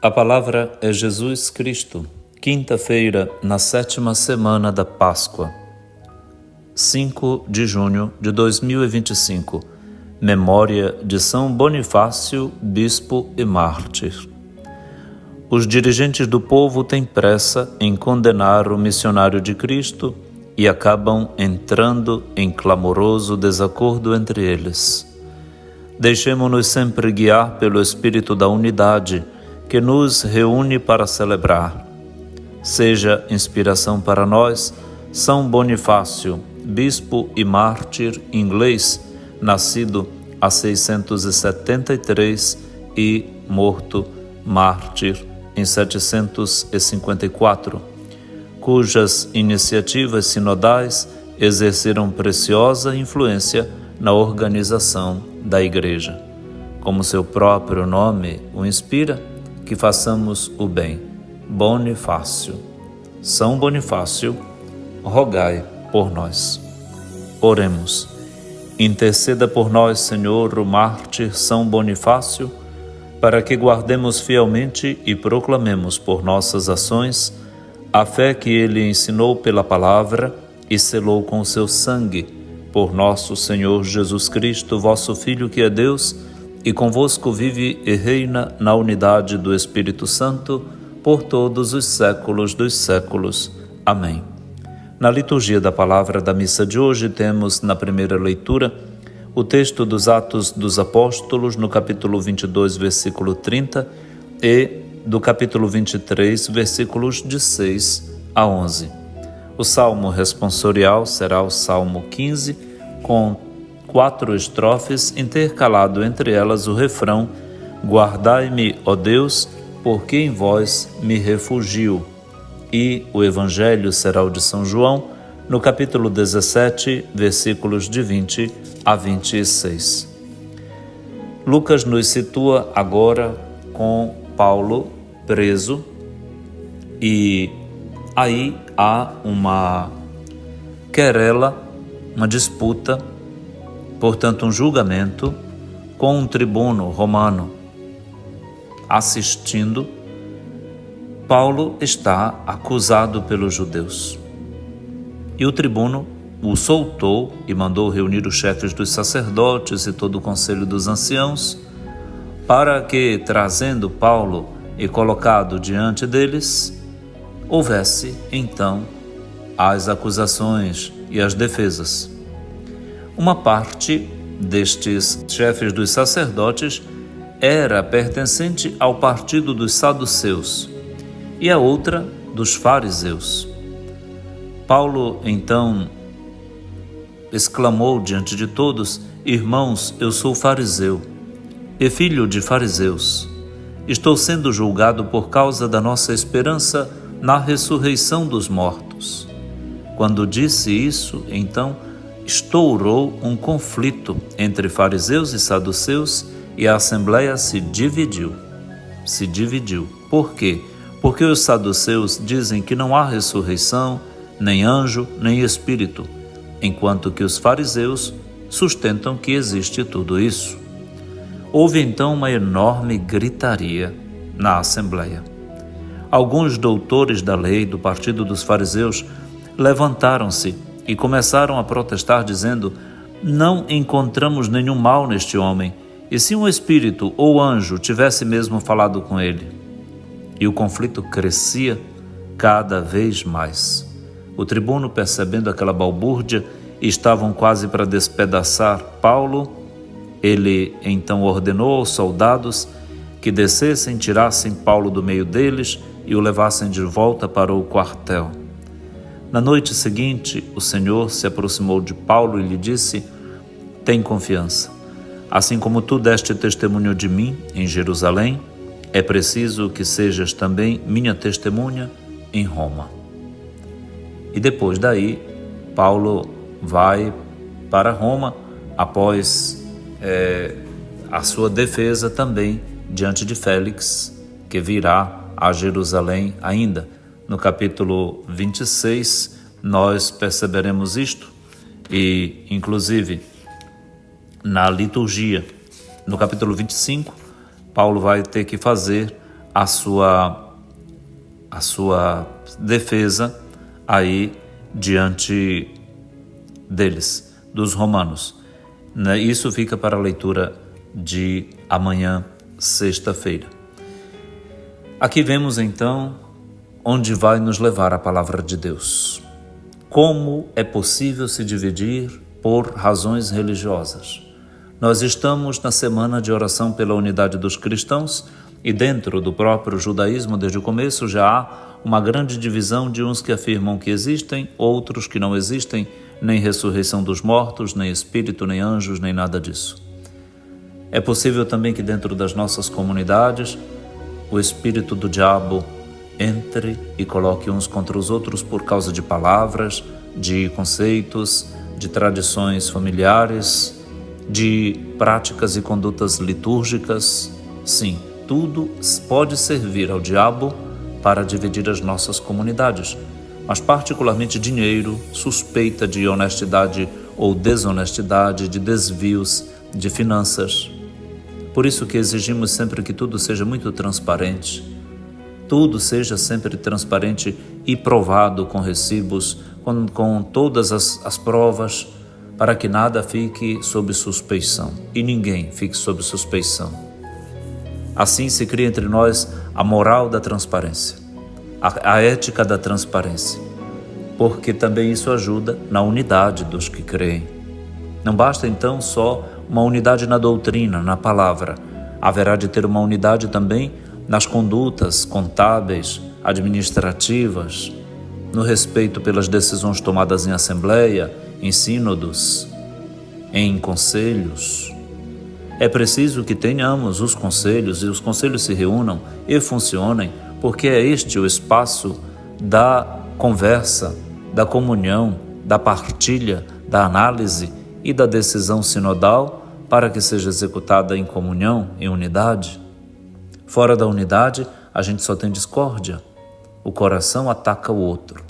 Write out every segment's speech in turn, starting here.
A palavra é Jesus Cristo, quinta-feira, na 7ª semana da Páscoa, 5 de junho de 2025, memória de São Bonifácio, bispo e mártir. Os dirigentes do povo têm pressa em condenar o missionário de Cristo e acabam entrando em clamoroso desacordo entre eles. Deixemo-nos sempre guiar pelo espírito da unidade que nos reúne para celebrar. Seja inspiração para nós, São Bonifácio, bispo e mártir inglês, nascido há 673 e morto mártir em 754, cujas iniciativas sinodais exerceram preciosa influência na organização da Igreja. Como seu próprio nome o inspira, que façamos o bem. Bonifácio. São Bonifácio, rogai por nós. Oremos. Interceda por nós, Senhor, o mártir São Bonifácio, para que guardemos fielmente e proclamemos por nossas ações a fé que ele ensinou pela palavra e selou com seu sangue, por nosso Senhor Jesus Cristo, vosso Filho, que é Deus, e convosco vive e reina na unidade do Espírito Santo, por todos os séculos dos séculos. Amém. Na liturgia da palavra da missa de hoje, temos na primeira leitura o texto dos Atos dos Apóstolos, no capítulo 22, versículo 30, e do capítulo 23, versículos de 6 a 11. O salmo responsorial será o Salmo 15, com 4 estrofes, intercalado entre elas o refrão: Guardai-me, ó Deus, porque em vós me refugio. E o evangelho será o de São João, no capítulo 17, versículos de 20 a 26. Lucas nos situa agora com Paulo preso, e aí há uma querela, uma disputa, portanto um julgamento com um tribuno romano assistindo. Paulo está acusado pelos judeus e o tribuno o soltou e mandou reunir os chefes dos sacerdotes e todo o conselho dos anciãos para que, trazendo Paulo e colocado diante deles, houvesse então as acusações e as defesas. Uma parte destes chefes dos sacerdotes era pertencente ao partido dos saduceus e a outra dos fariseus. Paulo então exclamou diante de todos: Irmãos, eu sou fariseu e filho de fariseus. Estou sendo julgado por causa da nossa esperança na ressurreição dos mortos. Quando disse isso, então estourou um conflito entre fariseus e saduceus e a assembleia se dividiu. Por quê? Porque os saduceus dizem que não há ressurreição, nem anjo, nem espírito, enquanto que os fariseus sustentam que existe tudo isso. Houve então uma enorme gritaria na assembleia. Alguns doutores da lei do partido dos fariseus levantaram-se e começaram a protestar, dizendo: Não encontramos nenhum mal neste homem, e se um espírito ou anjo tivesse mesmo falado com ele? E o conflito crescia cada vez mais. O tribuno, percebendo aquela balbúrdia, estavam quase para despedaçar Paulo. Ele então ordenou aos soldados que descessem, tirassem Paulo do meio deles e o levassem de volta para o quartel. Na noite seguinte, o Senhor se aproximou de Paulo e lhe disse: Tem confiança. Assim como tu deste testemunho de mim em Jerusalém, é preciso que sejas também minha testemunha em Roma. E depois daí, Paulo vai para Roma após a sua defesa também diante de Félix, que virá a Jerusalém ainda. No capítulo 26, nós perceberemos isto, e inclusive na liturgia, no capítulo 25, Paulo vai ter que fazer a sua defesa aí diante deles, dos romanos. Isso fica para a leitura de amanhã, sexta-feira. Aqui vemos então onde vai nos levar a palavra de Deus. Como é possível se dividir por razões religiosas? Nós estamos na semana de oração pela unidade dos cristãos e dentro do próprio judaísmo, desde o começo, já há uma grande divisão de uns que afirmam que existem, outros que não existem, nem ressurreição dos mortos, nem espírito, nem anjos, nem nada disso. É possível também que dentro das nossas comunidades o espírito do diabo entre e coloque uns contra os outros por causa de palavras, de conceitos, de tradições familiares, de práticas e condutas litúrgicas. Sim, tudo pode servir ao diabo para dividir as nossas comunidades, mas particularmente dinheiro, suspeita de honestidade ou desonestidade, de desvios, de finanças. Por isso que exigimos sempre que tudo seja muito transparente, tudo seja sempre transparente e provado com recibos, com todas as provas, para que nada fique sob suspeição e ninguém fique sob suspeição. Assim se cria entre nós a moral da transparência, a ética da transparência, porque também isso ajuda na unidade dos que creem. Não basta então só uma unidade na doutrina, na palavra. Haverá de ter uma unidade também nas condutas contábeis, administrativas, no respeito pelas decisões tomadas em assembleia, em sínodos, em conselhos. É preciso que tenhamos os conselhos e os conselhos se reúnam e funcionem, porque é este o espaço da conversa, da comunhão, da partilha, da análise e da decisão sinodal para que seja executada em comunhão, em unidade. Fora da unidade, a gente só tem discórdia. O coração ataca o outro.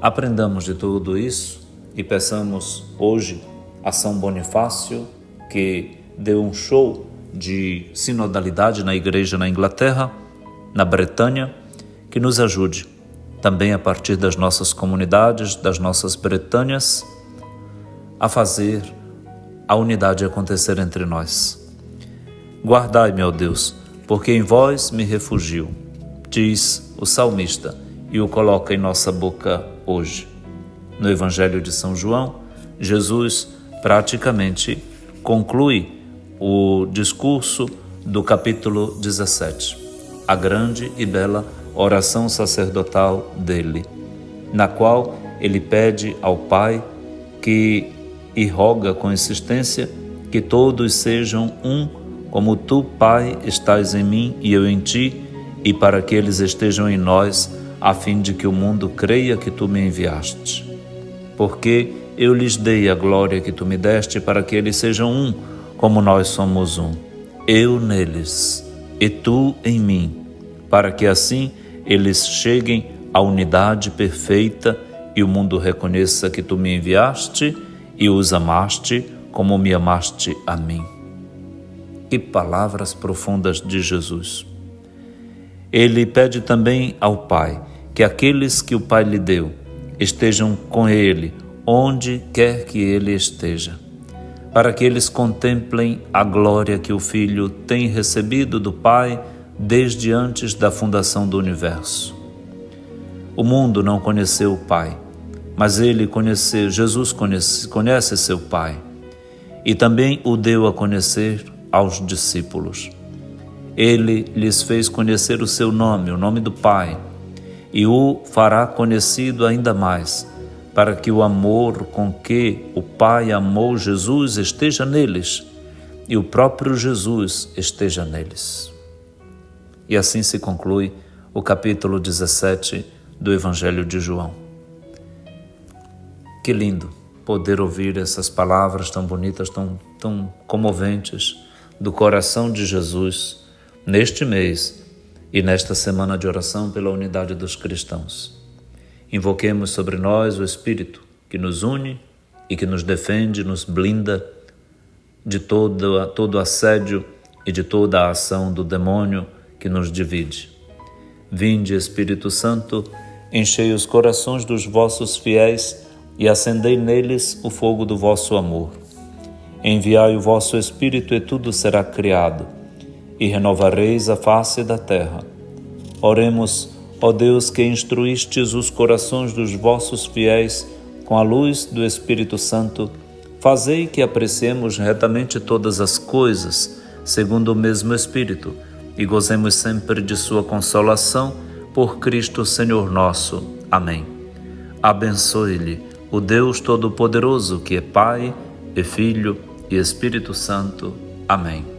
Aprendamos de tudo isso e peçamos hoje a São Bonifácio, que deu um show de sinodalidade na igreja na Inglaterra, na Bretanha, que nos ajude também a partir das nossas comunidades, das nossas Bretanhas, a fazer a unidade acontecer entre nós. Guardai-me, ó Deus, porque em vós me refugio, diz o salmista e o coloca em nossa boca hoje. No Evangelho de São João, Jesus praticamente conclui o discurso do capítulo 17, a grande e bela oração sacerdotal dele, na qual ele pede ao Pai e roga com insistência que todos sejam um, como tu, Pai, estás em mim e eu em ti, e para que eles estejam em nós, a fim de que o mundo creia que tu me enviaste. Porque eu lhes dei a glória que tu me deste, para que eles sejam um, como nós somos um. Eu neles e tu em mim, para que assim eles cheguem à unidade perfeita e o mundo reconheça que tu me enviaste e os amaste como me amaste a mim. Que palavras profundas de Jesus! Ele pede também ao Pai que aqueles que o Pai lhe deu estejam com ele, onde quer que ele esteja, para que eles contemplem a glória que o Filho tem recebido do Pai desde antes da fundação do universo. O mundo não conheceu o Pai, mas Jesus conhece seu Pai e também o deu a conhecer aos discípulos. Ele lhes fez conhecer o seu nome, o nome do Pai, e o fará conhecido ainda mais, para que o amor com que o Pai amou Jesus esteja neles e o próprio Jesus esteja neles. E assim se conclui o capítulo 17 do Evangelho de João. Que lindo poder ouvir essas palavras tão bonitas, tão comoventes do coração de Jesus neste mês e nesta semana de oração pela unidade dos cristãos. Invoquemos sobre nós o Espírito que nos une e que nos defende, nos blinda de todo assédio e de toda a ação do demônio que nos divide. Vinde, Espírito Santo, enchei os corações dos vossos fiéis e acendei neles o fogo do vosso amor. Enviai o vosso Espírito e tudo será criado, e renovareis a face da terra. Oremos, ó Deus, que instruístes os corações dos vossos fiéis com a luz do Espírito Santo, fazei que apreciemos retamente todas as coisas, segundo o mesmo Espírito, e gozemos sempre de sua consolação, por Cristo Senhor nosso. Amém. Abençoe-lhe o Deus Todo-Poderoso, que é Pai, e Filho, e Espírito Santo. Amém.